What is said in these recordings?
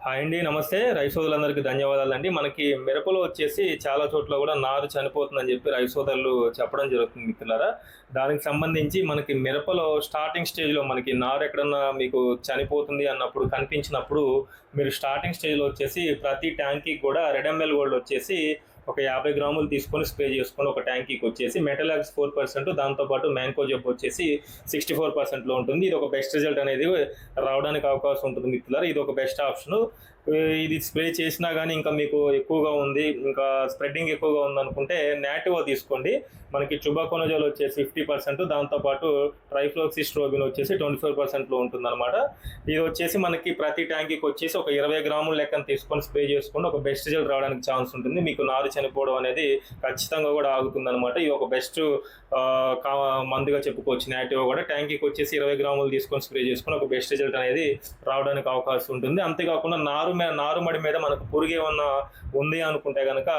Hi అండి. నమస్తే. రైతు సోదరులందరికీ ధన్యవాదాలండి. మనకి మిరపలో వచ్చేసి చాలా చోట్ల గూడా నారు చనిపోతుందని జెప్పి రైతు సోదరులు చెప్పడం జరుగుతుంది మిత్రులారా. దానికి సంబంధించి మనకి మిరపలో స్టార్టింగ్ స్టేజ్‌లో మనకి నారు ఎక్కడన్నా మీకు చనిపోతుంది అన్నప్పుడు కనిపించినప్పుడు, మీరు స్టార్టింగ్ స్టేజ్‌లో వచ్చేసి ప్రతి ట్యాంక్‌కి గూడా రెడ్ ఎంఎల్ గోల్డ్ వచ్చేసి ఒక 50 గ్రాములు తీసుకొని స్ప్రే చేసుకోండి ఒక ట్యాంకీకి వచ్చేసి. మెటలాక్స్ 4%, దాంతో పాటు మ్యాన్కోజెబ్ వచ్చేసి 64%లో ఉంటుంది. ఇది ఒక బెస్ట్ రిజల్ట్ అనేది రావడానికి అవకాశం ఉంటుంది మిత్రులారా. ఇది ఒక బెస్ట్ ఆప్షను. ఇది స్ప్రే చేసినా గానీ ఇంకా మీకు ఎక్కువగా ఉంది, ఇంకా స్ప్రెడ్డింగ్ ఎక్కువగా ఉందనుకుంటే నాటివో తీసుకోండి. మనకి టుబాకోనజోల్ వచ్చేసి 50%, దాంతో పాటు ట్రైఫ్లోక్సిస్ట్రోబిన్ వచ్చేసి 24%లో ఉంటుందన్నమాట. ఇది వచ్చేసి మనకి ప్రతి ట్యాంకీకి వచ్చేసి ఒక 20 గ్రాముల లెక్కన తీసుకొని స్ప్రే చేసుకోండి. ఒక బెస్ట్ రిజల్ట్ రావడానికి ఛాన్స్ ఉంటుంది. మీకు నారు చనిపోవడం అనేది ఖచ్చితంగా కూడా ఆగుతుందన్నమాట. ఇది ఒక బెస్ట్ మందుగా చెప్పుకోవచ్చు. నాటివో కూడా ట్యాంకీకి వచ్చేసి 20 గ్రాములు తీసుకొని స్ప్రే చేసుకొని ఒక బెస్ట్ రిజల్ట్ అనేది రావడానికి అవకాశం ఉంటుంది. అంతేకాకుండా నారుమడి మీద మనకు పురుగు ఏమన్నా ఉంది అనుకుంటే కనుక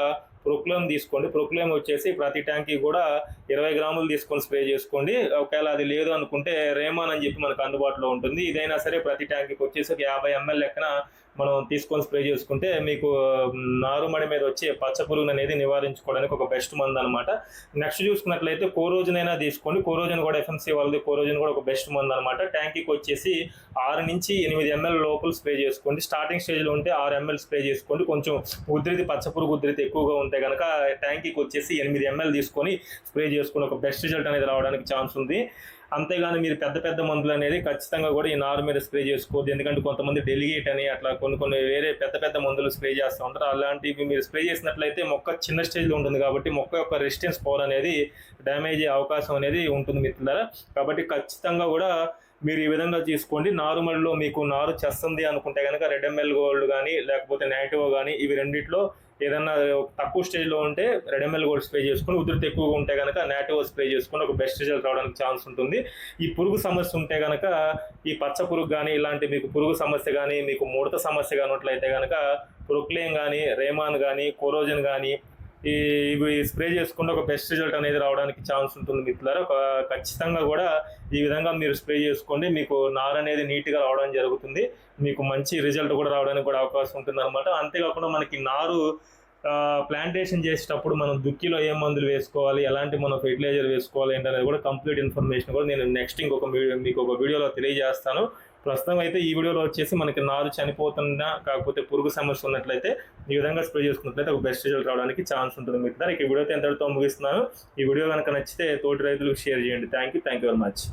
ప్రొక్లేమ్ తీసుకోండి. ప్రొక్లేమ్ వచ్చేసి ప్రతి ట్యాంక్కి కూడా 20 గ్రాములు తీసుకొని స్ప్రే చేసుకోండి. ఒకవేళ అది లేదు అనుకుంటే రేమాన్ అని చెప్పి మనకు అందుబాటులో ఉంటుంది. ఇదైనా సరే ప్రతి ట్యాంక్కి వచ్చేసి ఒక 50 ml లెక్కన మనం తీసుకొని స్ప్రే చేసుకుంటే మీకు నారుమడి మీద వచ్చే పచ్చ పురుగును అనేది నివారించుకోవడానికి ఒక బెస్ట్ మందు అనమాట. నెక్స్ట్ చూసుకున్నట్లయితే కోరోజన్ అయినా తీసుకోండి. కోరోజన్ కూడా ఎఫ్ఎంసీ వాళ్ళది కోరోజన్ కూడా ఒక బెస్ట్ మందు అనమాట. ట్యాంకీకి వచ్చేసి 6 నుంచి 8 ml లోపల స్ప్రే చేసుకోండి. స్టార్టింగ్ స్టేజ్లో ఉంటే 6 ml స్ప్రే చేసుకోండి. కొంచెం పచ్చ పురుగు ఉధృతి ఎక్కువగా ఉంటే కనుక ట్యాంకీకి వచ్చేసి 8 ml తీసుకొని స్ప్రే చేసుకుని ఒక బెస్ట్ రిజల్ట్ అనేది రావడానికి ఛాన్స్ ఉంది. అంతేగాని మీరు పెద్ద మందులు అనేది ఖచ్చితంగా కూడా ఈ నారు మీద స్ప్రే చేసుకోవద్దు. ఎందుకంటే కొంతమంది డెలిగేట్ అని అట్లా కొన్ని వేరే పెద్ద మందులు స్ప్రే చేస్తూ ఉంటారు. అలాంటివి మీరు స్ప్రే చేసినట్లయితే మొక్క చిన్న స్టేజ్లో ఉంటుంది కాబట్టి మొక్క యొక్క రెసిస్టెన్స్ పవర్ అనేది డ్యామేజ్ అయ్యే అవకాశం అనేది ఉంటుంది మిత్రులారా. కాబట్టి ఖచ్చితంగా కూడా మీరు ఈ విధంగా తీసుకోండి. నారుమడిలో మీకు నారు చేస్తుంది అనుకుంటే కనుక రెడ్ ఎంఎల్ గోల్డ్ కానీ లేకపోతే నాటివో కానీ ఇవి రెండిట్లో ఏదన్నా తక్కువ స్టేజ్లో ఉంటే రెడ్ ఎంఎల్ గోల్డ్ స్ప్రే చేసుకుని, ఉధృతి ఎక్కువగా ఉంటే కనుక నాటివో స్ప్రే చేసుకుని ఒక బెస్ట్ రిజల్ట్ రావడానికి ఛాన్స్ ఉంటుంది. ఈ పురుగు సమస్య ఉంటే కనుక ఈ పచ్చ పురుగు కానీ ఇలాంటి మీకు పురుగు సమస్య కానీ మీకు ముడత సమస్య కానీ ఉన్నట్లయితే కనుక ప్రొక్లేమ్ కానీ రేమాన్ కానీ కోరోజన్ కానీ ఇవి స్ప్రే చేసుకుంటే ఒక బెస్ట్ రిజల్ట్ అనేది రావడానికి ఛాన్స్ ఉంటుంది మిత్రులారా. ఖచ్చితంగా కూడా ఈ విధంగా మీరు స్ప్రే చేసుకోండి. మీకు నారు అనేది నీట్గా రావడం జరుగుతుంది. మీకు మంచి రిజల్ట్ కూడా రావడానికి కూడా అవకాశం ఉంటుంది అనమాట. అంతేకాకుండా మనకి నారు ప్లాంటేషన్ చేసేటప్పుడు మనం దుక్కిలో ఏ మందులు వేసుకోవాలి, ఎలాంటి మనం ఫెర్టిలైజర్ వేసుకోవాలి ఏంటనేది కూడా కంప్లీట్ ఇన్ఫర్మేషన్ కూడా నేను నెక్స్ట్ మీకు ఒక వీడియోలో తెలియజేస్తాను. ప్రస్తుతం అయితే ఈ వీడియోలో వచ్చేసి మనకి నారు చనిపోతున్నా కాకపోతే పురుగు సమస్య ఉన్నట్లయితే ఈ విధంగా స్ప్రే చేసుకున్నట్లయితే ఒక బెస్ట్ రిజల్ట్ రావడానికి ఛాన్స్ ఉంటుంది మిత్రులారా. ఈ వీడియోతో ఎంతటితో ముగిస్తున్నాను. ఈ వీడియో కనుక నచ్చితే తోటి రైతులకు షేర్ చేయండి. Thank you very much.